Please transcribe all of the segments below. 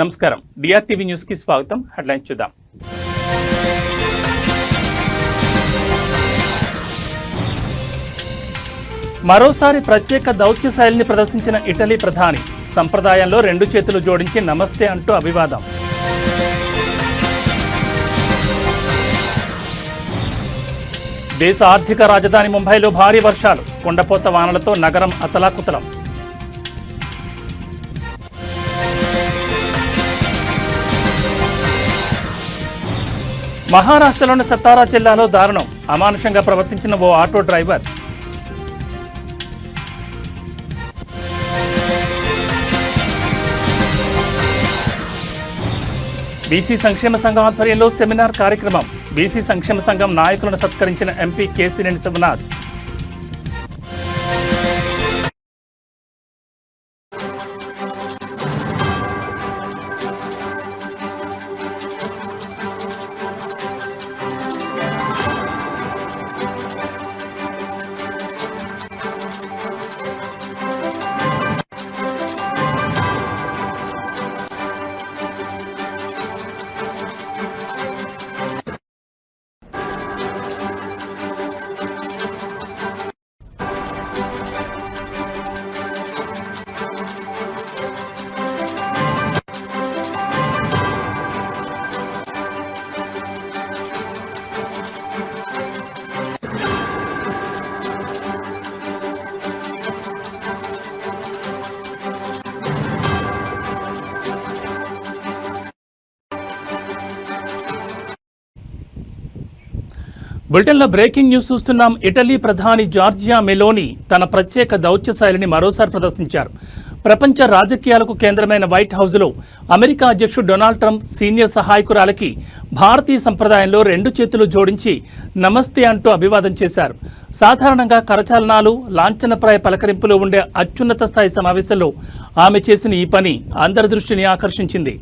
నమస్కారం. డిఆర్టీవీ న్యూస్ కి స్వాగతం. హెడ్లైన్స్ చూద్దాం. మరోసారి ప్రత్యేక దౌత్య శైలిని ప్రదర్శించిన ఇటలీ ప్రధాని. సంప్రదాయంలో రెండు చేతులు జోడించి నమస్తే అంటూ అభివాదం. దేశ ఆర్థిక రాజధాని ముంబైలో భారీ వర్షాలు, కుండపోత వానలతో నగరం అతలాకుతలం. మహారాష్ట్రలోని సతారా జిల్లాలో దారుణం, అమానుషంగా ప్రవర్తించిన ఓ ఆటో డ్రైవర్. బీసీ సంక్షేమ సంఘం ఆధ్వర్యంలో సెమినార్ కార్యక్రమం. బీసీ సంక్షేమ సంఘం నాయకులను సత్కరించిన ఎంపీ కేసినేని శివనాథ్. బులెటిన్లో బ్రేకింగ్ న్యూస్ చూస్తున్నాం. ఇటలీ ప్రధాని జార్జియా మెలోనీ తన ప్రత్యేక దౌత్య శైలిని మరోసారి ప్రదర్శించారు. ప్రపంచ రాజకీయాలకు కేంద్రమైన వైట్ హౌస్లో అమెరికా అధ్యక్షుడు డొనాల్డ్ ట్రంప్ సీనియర్ సహాయకురాలకి భారతీయ సంప్రదాయంలో రెండు చేతులు జోడించి నమస్తే అంటూ అభివాదం చేశారు. సాధారణంగా కరచాలనాలు, లాంఛనప్రాయ పలకరింపులు ఉండే అత్యున్నత స్థాయి సమావేశంలో ఆమె చేసిన ఈ పని అందరి దృష్టిని ఆకర్షించింది.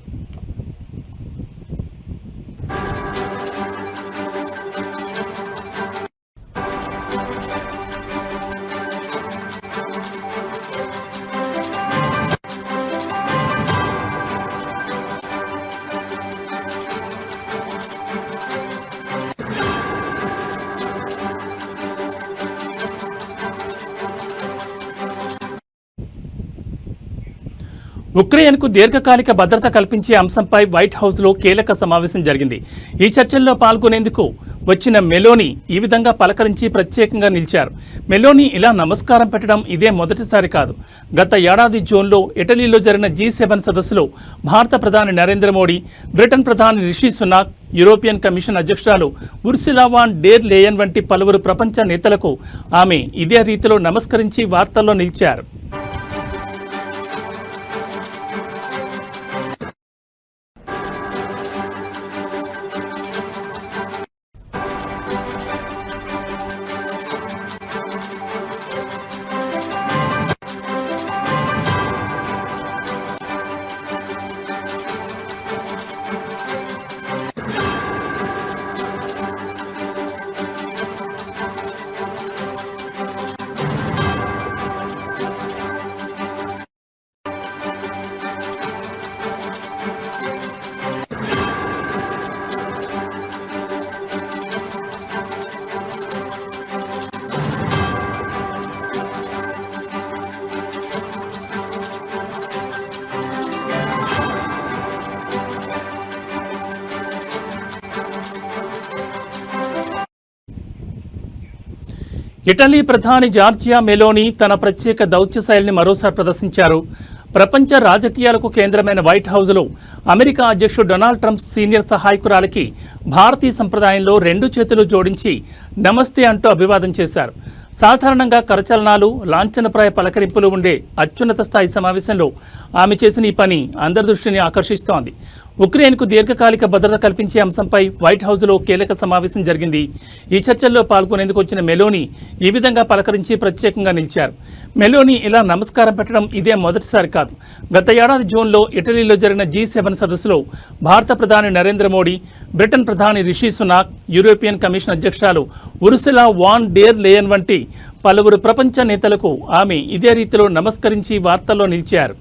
ఉక్రెయిన్కు దీర్ఘకాలిక భద్రత కల్పించే అంశంపై వైట్ హౌస్లో కీలక సమావేశం జరిగింది. ఈ చర్చల్లో పాల్గొనేందుకు వచ్చిన మెలోనీ ఈ విధంగా పలకరించి ప్రత్యేకంగా నిలిచారు. మెలోనీ ఇలా నమస్కారం పెట్టడం ఇదే మొదటిసారి కాదు. గత ఏడాది జూన్లో ఇటలీలో జరిగిన G7 సదస్సులో భారత ప్రధాని నరేంద్ర మోడీ, బ్రిటన్ ప్రధాని రిషి సునాక్, యూరోపియన్ కమిషన్ అధ్యక్షురాలు ఉర్సులా వాన్ డెర్ లేయన్ వంటి పలువురు ప్రపంచ నేతలకు ఆమె ఇదే రీతిలో నమస్కరించి వార్తల్లో నిలిచారు. ఇటలీ ప్రధాని జార్జియా మెలోనీ తన ప్రత్యేక దౌత్య శైలిని మరోసారి ప్రదర్శించారు. ప్రపంచ రాజకీయాలకు కేంద్రమైన వైట్ హౌస్లో అమెరికా అధ్యక్షుడు డొనాల్డ్ ట్రంప్ సీనియర్ సహాయకురాలకి భారతీయ సంప్రదాయంలో రెండు చేతులు జోడించి నమస్తే అంటూ అభివాదం చేశారు. సాధారణంగా కరచలనాలు, లాంఛనప్రాయ పలకరింపులు ఉండే అత్యున్నత స్థాయి సమావేశంలో ఆమె చేసిన ఈ పని అందరి దృష్టిని ఆకర్షిస్తోంది. ఉక్రెయిన్కు దీర్ఘకాలిక భద్రత కల్పించే అంశంపై వైట్ హౌస్లో కీలక సమావేశం జరిగింది. ఈ చర్చల్లో పాల్గొనేందుకు వచ్చిన మెలోనీ ఈ విధంగా పలకరించి ప్రత్యేకంగా నిలిచారు. మెలోనీ ఇలా నమస్కారం పెట్టడం ఇదే మొదటిసారి కాదు. గత ఏడాది జూన్లో ఇటలీలో జరిగిన G7 సదస్సులో భారత ప్రధాని నరేంద్ర మోడీ, బ్రిటన్ ప్రధాని రిషి సునాక్, యూరోపియన్ కమిషన్ అధ్యక్షురాలు ఉర్సులా వాన్ డెర్ లేయన్ వంటి పలువురు ప్రపంచ నేతలకు ఆమె ఇదే రీతిలో నమస్కరించి వార్తల్లో నిలిచారు.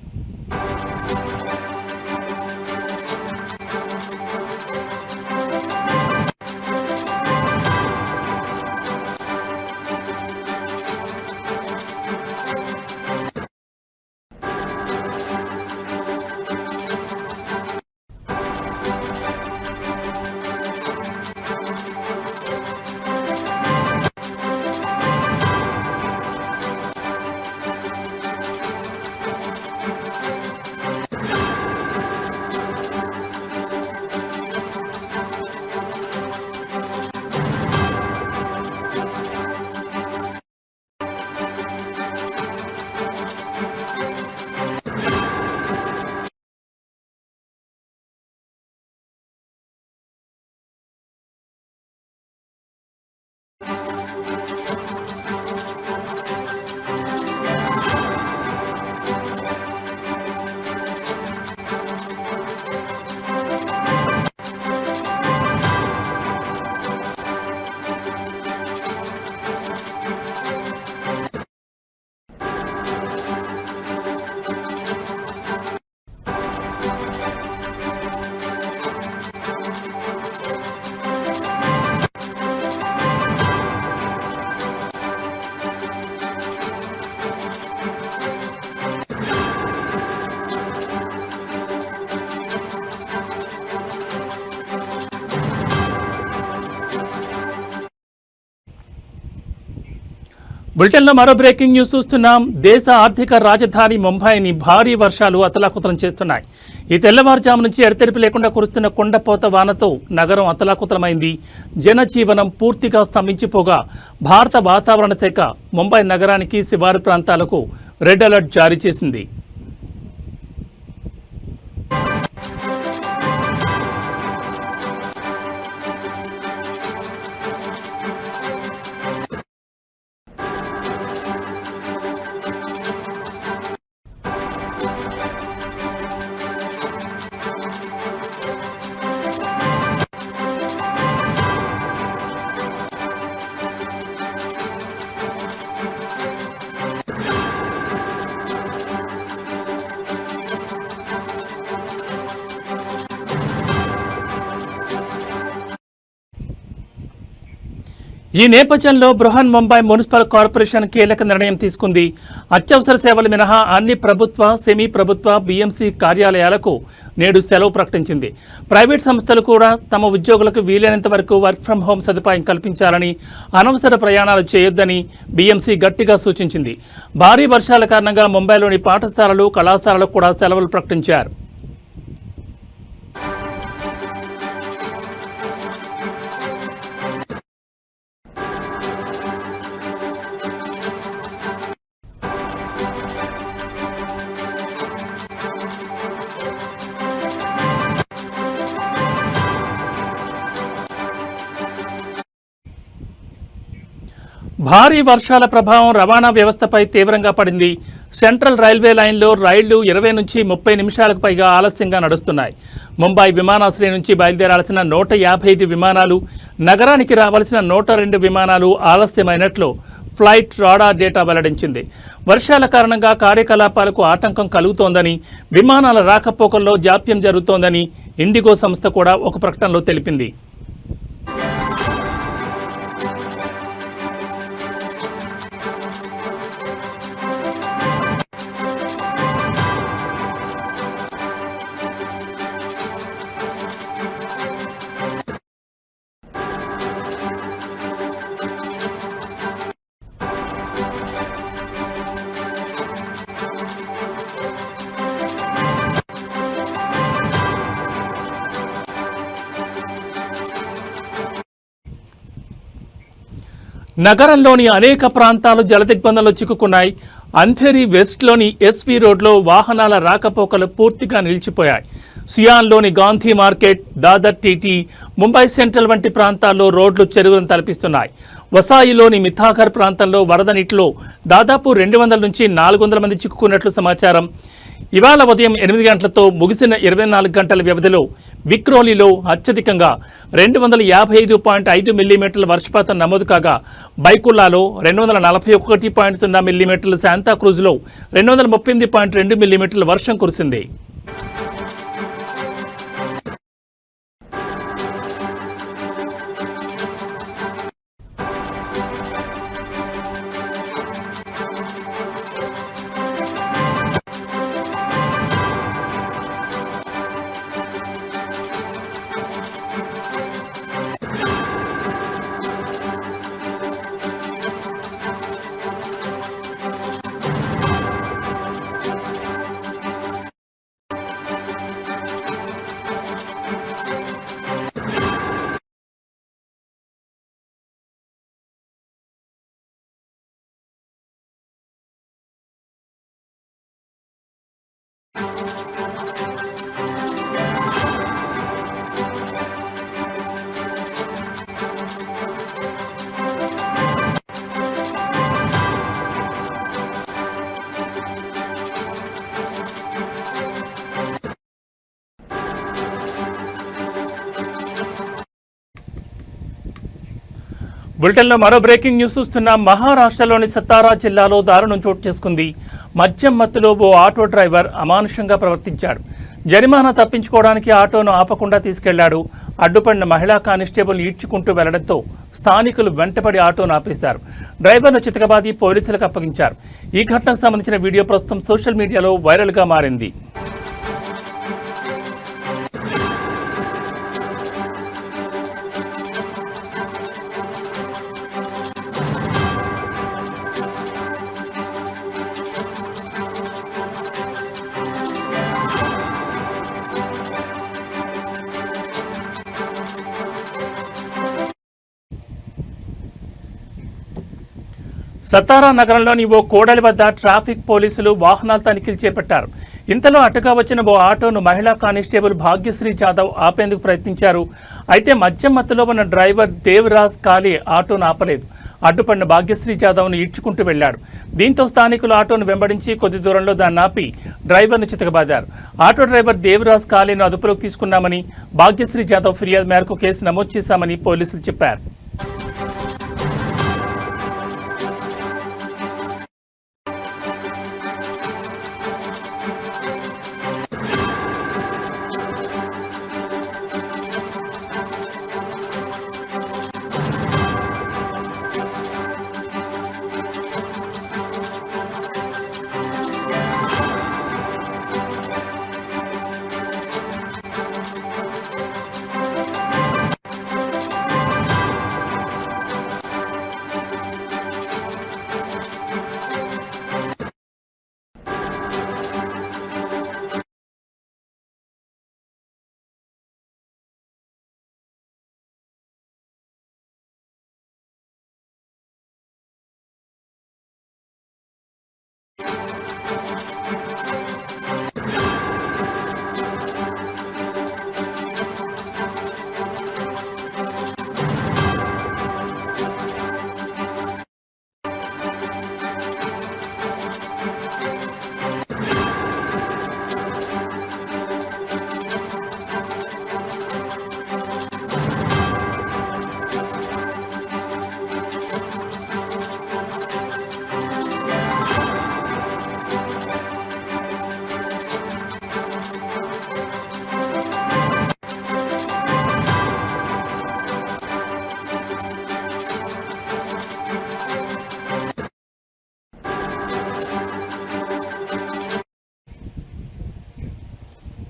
బులెటిన్లో మరో బ్రేకింగ్ న్యూస్ చూస్తున్నాం. దేశ ఆర్థిక రాజధాని ముంబైని భారీ వర్షాలు అతలాకుతలం చేస్తున్నాయి. ఈ తెల్లవారుజాము నుంచి ఎడతెరిపి లేకుండా కురుస్తున్న కుండపోత వానతో నగరం అతలాకుతలమైంది. జనజీవనం పూర్తిగా స్తంభించిపోగా భారత వాతావరణ శాఖ ముంబై నగరానికి శివారు ప్రాంతాలకు రెడ్ అలర్ట్ జారీ చేసింది. ఈ నేపథ్యంలో బృహన్ ముంబై మున్సిపల్ కార్పొరేషన్ కీలక నిర్ణయం తీసుకుంది. అత్యవసర సేవలు మినహా అన్ని ప్రభుత్వ, సెమీ ప్రభుత్వ, బీఎంసీ కార్యాలయాలకు నేడు సెలవు ప్రకటించింది. ప్రైవేట్ సంస్థలు కూడా తమ ఉద్యోగులకు వీలైనంత వరకు వర్క్ ఫ్రం హోం సదుపాయం కల్పించాలని, అనవసర ప్రయాణాలు చేయొద్దని బీఎంసీ గట్టిగా సూచించింది. భారీ వర్షాల కారణంగా ముంబైలోని పాఠశాలలు, కళాశాలలకు కూడా సెలవులు ప్రకటించారు. భారీ వర్షాల ప్రభావం రవాణా వ్యవస్థపై తీవ్రంగా పడింది. సెంట్రల్ రైల్వే లైన్లో రైళ్లు 20 నుంచి 30 నిమిషాలకు పైగా ఆలస్యంగా నడుస్తున్నాయి. ముంబై విమానాశ్రయం నుంచి బయలుదేరాల్సిన 155 విమానాలు, నగరానికి రావాల్సిన 102 విమానాలు ఆలస్యమైనట్లు ఫ్లైట్ రాడార్ డేటా వెల్లడించింది. వర్షాల కారణంగా కార్యకలాపాలకు ఆటంకం కలుగుతోందని, విమానాల రాకపోకల్లో జాప్యం జరుగుతోందని ఇండిగో సంస్థ కూడా ఒక ప్రకటనలో తెలిపింది. నగరంలోని అనేక ప్రాంతాలు జలదిగ్బంధంలో చిక్కుకున్నాయి. అంధేరి వెస్ట్లోని ఎస్వి రోడ్లో వాహనాల రాకపోకలు పూర్తిగా నిలిచిపోయాయి. సియాన్లోని Gandhi market, Dadar TT, Mumbai central వంటి ప్రాంతాల్లో రోడ్లు చెరువులను తలపిస్తున్నాయి. వసాయిలోని మిథాఘర్ ప్రాంతంలో వరద నీటిలో దాదాపు 200 నుంచి 400 మంది చిక్కుకున్నట్లు సమాచారం. ఇవాళ ఉదయం 8 గంటలతో ముగిసిన 24 గంటల వ్యవధిలో విక్రోలీలో అత్యధికంగా 255.5 మిల్లీమీటర్ల వర్షపాతం నమోదు కాగా, బైకుల్లాలో 241.0 మిల్లీమీటర్లు, శాంతాక్రూజ్లో 238.2 మిల్లీమీటర్ల వర్షం కురిసింది. బులెటిన్లో మరో బ్రేకింగ్ న్యూస్ చూస్తున్నాం. మహారాష్ట్రలోని సతారా జిల్లాలో దారుణం చోటు చేసుకుంది. మద్యం మత్తులో ఓ ఆటో డ్రైవర్ అమానుషంగా ప్రవర్తించాడు. జరిమానా తప్పించుకోవడానికి ఆటోను ఆపకుండా తీసుకెళ్లాడు. అడ్డుపడిన మహిళా కానిస్టేబుల్ ఈడ్చుకుంటూ వెళ్లడంతో స్థానికులు వెంటపడి ఆటోను ఆపేశారు. డ్రైవర్ను చితకబాది పోలీసులకు అప్పగించారు. ఈ ఘటనకు సంబంధించిన వీడియో ప్రస్తుతం సోషల్ మీడియాలో వైరల్గా మారింది. సతారా నగరంలోని ఓ కూడలి వద్ద ట్రాఫిక్ పోలీసులు వాహనాల తనిఖీలు చేపట్టారు. ఇంతలో అటుగా వచ్చిన ఓ ఆటోను మహిళా కానిస్టేబుల్ భాగ్యశ్రీ జాదవ్ ఆపేందుకు ప్రయత్నించారు. అయితే మద్యం మత్తులో ఉన్న డ్రైవర్ దేవరాజ్ కాళీ ఆటోను ఆపలేదు. అడ్డుపడిన భాగ్యశ్రీ జాదవ్ను ఈడ్చుకుంటూ వెళ్లాడు. దీంతో స్థానికులు ఆటోను వెంబడించి కొద్ది దూరంలో దాన్ని ఆపి డ్రైవర్ను చితకబాదారు. ఆటో డ్రైవర్ దేవరాజ్ కాళీను అదుపులోకి తీసుకున్నామని, భాగ్యశ్రీ జాదవ్ ఫిర్యాదు మేరకు కేసు నమోదు చేశామని పోలీసులు చెప్పారు.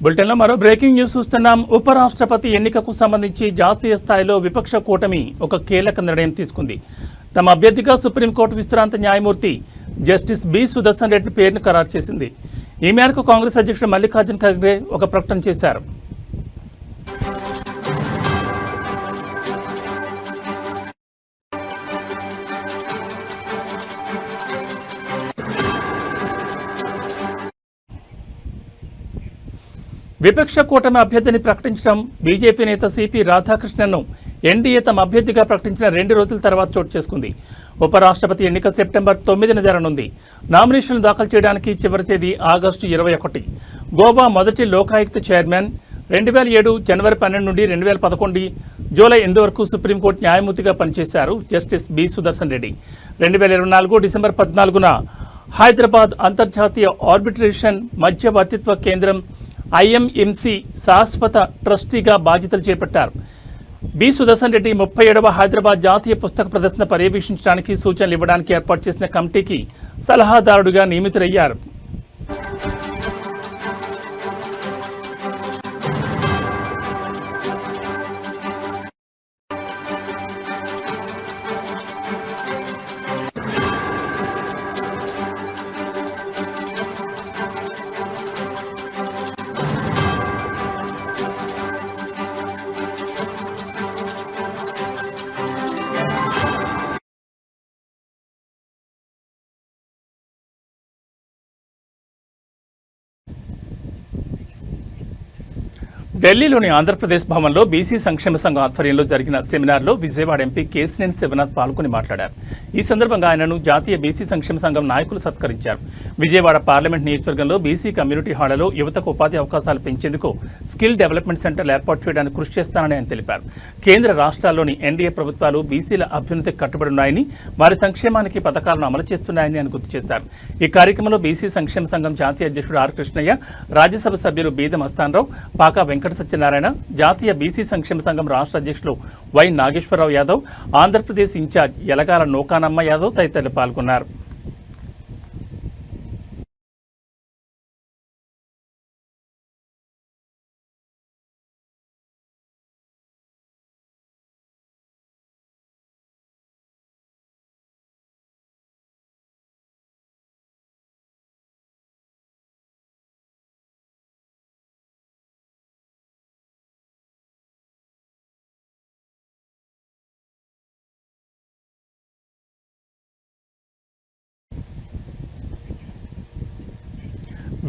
బులెటిన్లో మరో బ్రేకింగ్ న్యూస్ చూస్తున్నాం. ఉపరాష్ట్రపతి ఎన్నికకు సంబంధించి జాతీయ స్థాయిలో విపక్ష కూటమి ఒక కీలక నిర్ణయం తీసుకుంది. తమ అభ్యర్థిగా సుప్రీంకోర్టు విశ్రాంత న్యాయమూర్తి జస్టిస్ బి సుదర్శన్ రెడ్డి పేరును ఖరారు చేసింది. ఈ మేరకు కాంగ్రెస్ అధ్యక్షుడు మల్లికార్జున ఖర్గే ఒక ప్రకటన చేశారు. విపక్ష కూటమి అభ్యర్థిని ప్రకటించడం బీజేపీ నేత సిపి రాధాకృష్ణన్ను ఎన్డీఏ తమ అభ్యర్థిగా ప్రకటించిన 2 రోజుల తర్వాత చోటు చేసుకుంది. ఉపరాష్ట్రపతి ఎన్నిక సెప్టెంబర్ 9న జరగనుంది. నామినేషన్లు దాఖలు చేయడానికి చివరి తేదీ ఆగస్టు 21. గోవా మొదటి లోకాయుక్త చైర్మన్ 2007 జనవరి 12 నుండి 2011 జూలై 8 వరకు సుప్రీంకోర్టు న్యాయమూర్తిగా పనిచేశారు justice B Sudarshan Reddy. 2024 December 14న హైదరాబాద్ అంతర్జాతీయ ఆర్బిట్రేషన్ మధ్యవర్తిత్వ కేంద్రం ఐఎంఎంసి శాశ్వత ట్రస్టీగా బాధ్యతలు చేపట్టారు. బి సుదర్శన్ రెడ్డి 37వ హైదరాబాద్ జాతీయ పుస్తక ప్రదర్శన పర్యవేక్షించడానికి సూచనలు ఇవ్వడానికి ఏర్పాటు చేసిన కమిటీకి సలహాదారుడిగా నియమితులయ్యారు. ఢిల్లీలోని ఆంధ్రప్రదేశ్ భవన్లో బీసీ సంక్షేమ సంఘం ఆధ్వర్యంలో జరిగిన సెమినార్లో విజయవాడ ఎంపీ కేశినేని శివనాథ్ పాల్గొని మాట్లాడారు. ఈ సందర్భంగా ఆయనను జాతీయ బీసీ సంక్షేమ సంఘం నాయకులు సత్కరించారు. విజయవాడ పార్లమెంట్ నియోజకవర్గంలో బీసీ కమ్యూనిటీ హాళ్లలో యువతకు ఉపాధి అవకాశాలు పెంచేందుకు స్కిల్ డెవలప్మెంట్ సెంటర్లు ఏర్పాటు చేయడానికి కృషి చేస్తానని ఆయన తెలిపారు. కేంద్ర రాష్ట్రాల్లోని ఎన్డీఏ ప్రభుత్వాలు బీసీల అభ్యున్నతికి కట్టుబడి ఉన్నాయని, వారి సంక్షేమానికి పథకాలను అమలు చేస్తున్నాయని ఆయన గుర్తు చేశారు. ఈ కార్యక్రమంలో బీసీ సంక్షేమ సంఘం జాతీయ అధ్యక్షుడు ఆర్ కృష్ణయ్య, రాజ్యసభ సభ్యులు బీదం మస్తానరావు, పాకా వెంకట సత్యనారాయణ, జాతీయ బీసీ సంక్షేమ సంఘం రాష్ట్ర అధ్యక్షులు వై నాగేశ్వరరావు యాదవ్, ఆంధ్రప్రదేశ్ ఇన్ఛార్జ్ యలగాల నూకానమ్మ యాదవ్ తదితరులు పాల్గొన్నారు.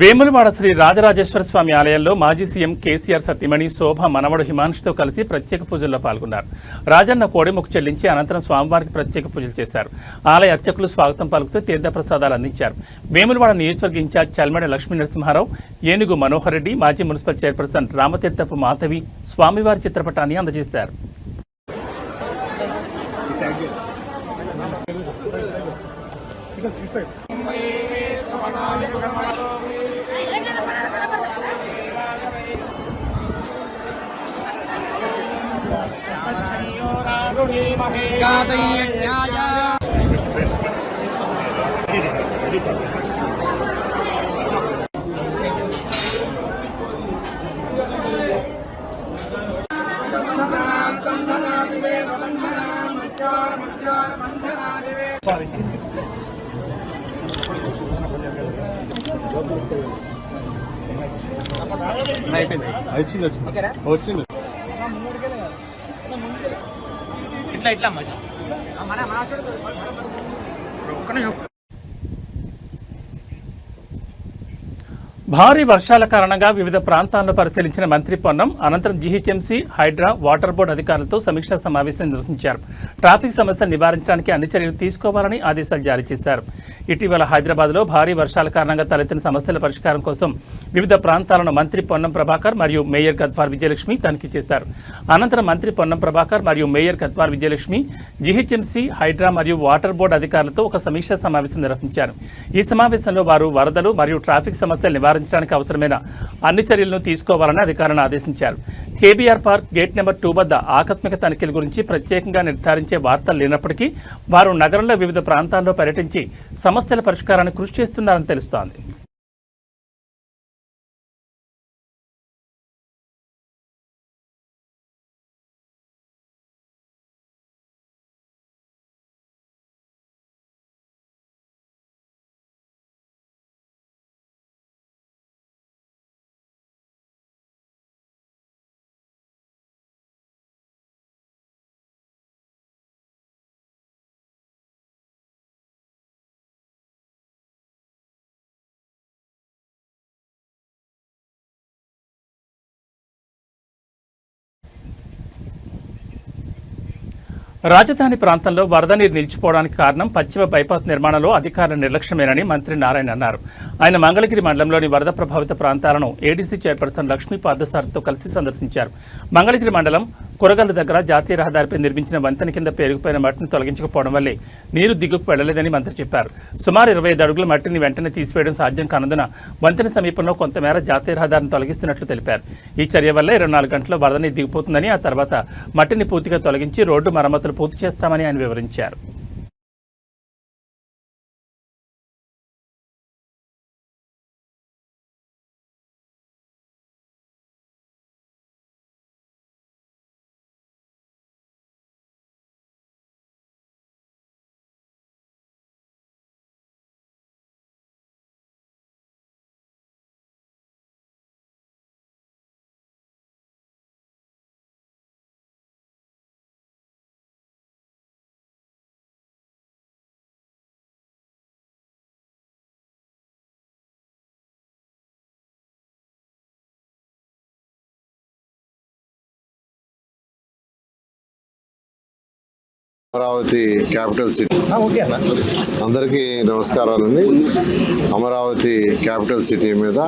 వేములవాడ శ్రీ రాజరాజేశ్వర స్వామి ఆలయంలో మాజీ సీఎం కేసీఆర్ సతీమణి శోభ మనవడు హిమాంశుతో కలిసి ప్రత్యేక పూజల్లో పాల్గొన్నారు. రాజన్న కోడెముక్కు చెల్లించి అనంతరం స్వామివారికి ప్రత్యేక పూజలు చేశారు. ఆలయ అర్చకులు స్వాగతం పలుకుతూ తీర్థప్రసాదాలు అందించారు. వేములవాడ నియోజకవర్గ ఇన్ఛార్జ్ చల్మడ లక్ష్మీ నరసింహారావు, ఏనుగు మనోహర్ రెడ్డి, మాజీ మున్సిపల్ చైర్పర్సన్ రామతీర్థపు మాధవి స్వామివారి చిత్రపటాన్ని అందజేశారు. వచ్చింది ఇట్లా ఇట్లా భారీ వర్షాల కారణంగా వివిధ ప్రాంతాల్లో పరిశీలించిన మంత్రి పొన్నం అనంతరం జీహెచ్ఎంసీ, హైడ్రా, వాటర్ బోర్డు అధికారులతో సమీక్షా సమావేశం నిర్వహించారు. ట్రాఫిక్ సమస్యలు నివారించడానికి అన్ని చర్యలు తీసుకోవాలని ఆదేశాలు జారీ చేశారు. ఇటీవల హైదరాబాద్లో భారీ వర్షాల కారణంగా తలెత్తిన సమస్యల పరిష్కారం కోసం వివిధ ప్రాంతాలను మంత్రి పొన్నం ప్రభాకర్ మరియు మేయర్ గద్వార్ విజయలక్ష్మి తనిఖీ చేశారు. అనంతరం మంత్రి పొన్నం ప్రభాకర్ మరియు మేయర్ గద్వార్ విజయలక్ష్మి జీహెచ్ఎంసీ, హైడ్రా మరియు వాటర్ బోర్డు అధికారులతో ఒక సమీక్షా సమావేశం నిర్వహించారు. ఈ సమావేశంలో వారు వరదలు మరియు ట్రాఫిక్ సమస్యలు నివారించడానికి అవసరమైన అన్ని చర్యలను తీసుకోవాలని అధికారులను ఆదేశించారు. కేబీఆర్ పార్క్ గేట్ నెంబర్ 2 వద్ద ఆకస్మిక తనిఖీల గురించి ప్రత్యేకంగా నిర్ధారించే వార్తలు లేనప్పటికీ వారు నగరంలో వివిధ ప్రాంతాల్లో పర్యటించి సమస్యల పరిష్కారానికి కృషి చేస్తున్నారని తెలుస్తోంది. రాజధాని ప్రాంతంలో వరద నీరు నిలిచిపోవడానికి కారణం పశ్చిమ బైపాస్ నిర్మాణంలో అధికారుల నిర్లక్ష్యమేనని మంత్రి నారాయణ అన్నారు. ఆయన మంగళగిరి మండలంలోని వరద ప్రభావిత ప్రాంతాలను ఏడీసీ చైర్పర్సన్ లక్ష్మీ పార్థసారథితో కలిసి సందర్శించారు. మంగళగిరి మండలం కురగల్ల దగ్గర జాతీయ రహదారిపై నిర్మించిన వంతెన కింద పేరుకుపోయిన మట్టిని తొలగించకపోవడం వల్లే నీరు దిగుకు వెళ్లలేదని మంత్రి చెప్పారు. సుమారు 25 అడుగుల మట్టిని వెంటనే తీసివేయడం సాధ్యం కానందున వంతెన సమీపంలో కొంతమేర జాతీయ రహదారిని తొలగిస్తున్నట్లు తెలిపారు. ఈ చర్య వల్ల 24 గంటల్లో వరద నీరు దిగిపోతుందని, ఆ తర్వాత మట్టిని పూర్తిగా తొలగించి రోడ్డు మరమ్మతులు పూర్తి చేస్తామని ఆయన వివరించారు. అమరావతి క్యాపిటల్ సిటీ అందరికీ నమస్కారాలండి. అమరావతి క్యాపిటల్ సిటీ మీద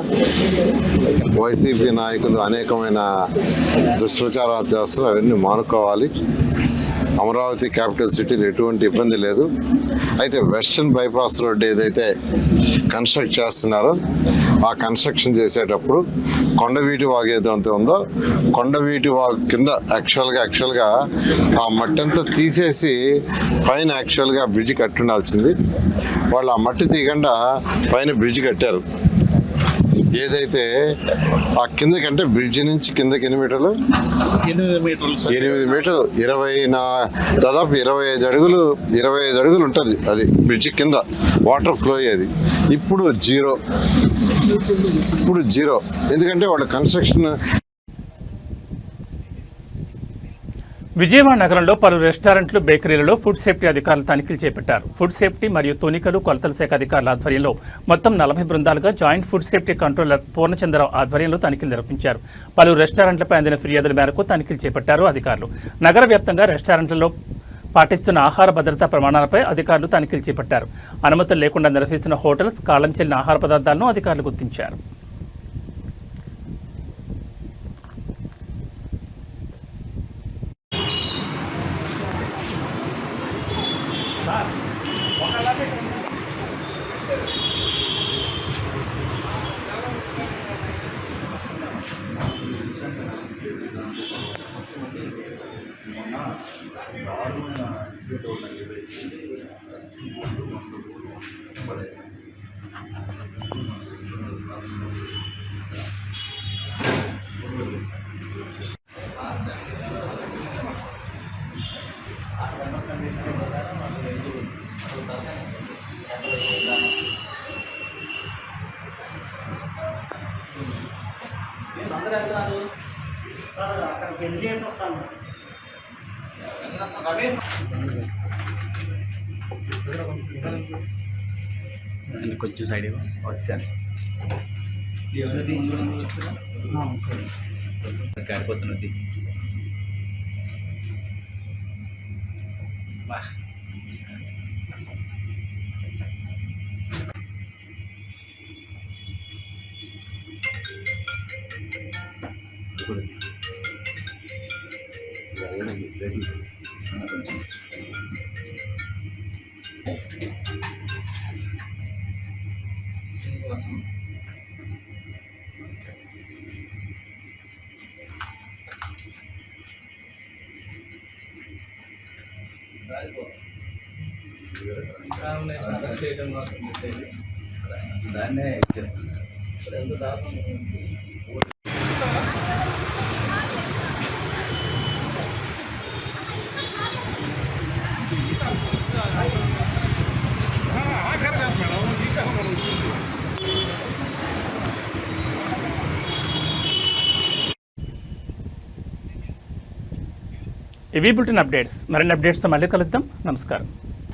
వైసీపీ నాయకులు అనేకమైన దుష్ప్రచారాలు చేస్తున్నారు. అవన్నీ మానుకోవాలి. అమరావతి క్యాపిటల్ సిటీలో ఎటువంటి ఇబ్బంది లేదు. అయితే వెస్టర్న్ బైపాస్ రోడ్ ఏదైతే కన్స్ట్రక్ట్ చేస్తున్నారో ఆ కన్స్ట్రక్షన్ చేసేటప్పుడు కొండవీటి వాగు ఏదైతే ఉందో కొండవీటి వాగు కింద యాక్చువల్గా ఆ మట్టి అంతా తీసేసి పైన యాక్చువల్గా బ్రిడ్జ్ కట్టుండాల్సింది. వాళ్ళు ఆ మట్టి తీయకుండా పైన బ్రిడ్జ్ కట్టారు. ఏదైతే ఆ కిందకంటే బ్రిడ్జ్ నుంచి కిందకి 8 మీటర్లు 8 మీటర్లు దాదాపు 25 అడుగులు ఉంటుంది. అది బ్రిడ్జ్ కింద వాటర్ ఫ్లో అయ్యేది. ఇప్పుడు జీరో ఎందుకంటే వాళ్ళ కన్స్ట్రక్షన్ విజయవాడ నగరంలో పలు రెస్టారెంట్లు, బేకరీలలో ఫుడ్ సేఫ్టీ అధికారులు తనిఖీలు చేపట్టారు. ఫుడ్ సేఫ్టీ మరియు తూనికలు, కొలతల శాఖ అధికారుల ఆధ్వర్యంలో మొత్తం 40 బృందాలుగా joint food safety controller Purnachandrarao ఆధ్వర్యంలో తనిఖీలు నిర్వహించారు. పలు రెస్టారెంట్లపై అందిన ఫిర్యాదుల మేరకు తనిఖీలు చేపట్టారు అధికారులు. నగర వ్యాప్తంగా రెస్టారెంట్లలో పాటిస్తున్న ఆహార భద్రతా ప్రమాణాలపై అధికారులు తనిఖీలు చేపట్టారు. అనుమతులు లేకుండా నిర్వహిస్తున్న హోటల్స్, కాలం చెల్లిన ఆహార పదార్థాలను అధికారులు గుర్తించారు. కొంచెం సైడ్ వచ్చాను కారిపోతున్నది. దాన్నే చేస్తున్నారు. ఇవి బులెటిన్ అప్డేట్స్. మరిన్ని అప్డేట్స్తో మళ్ళీ కలుద్దాం. నమస్కారం.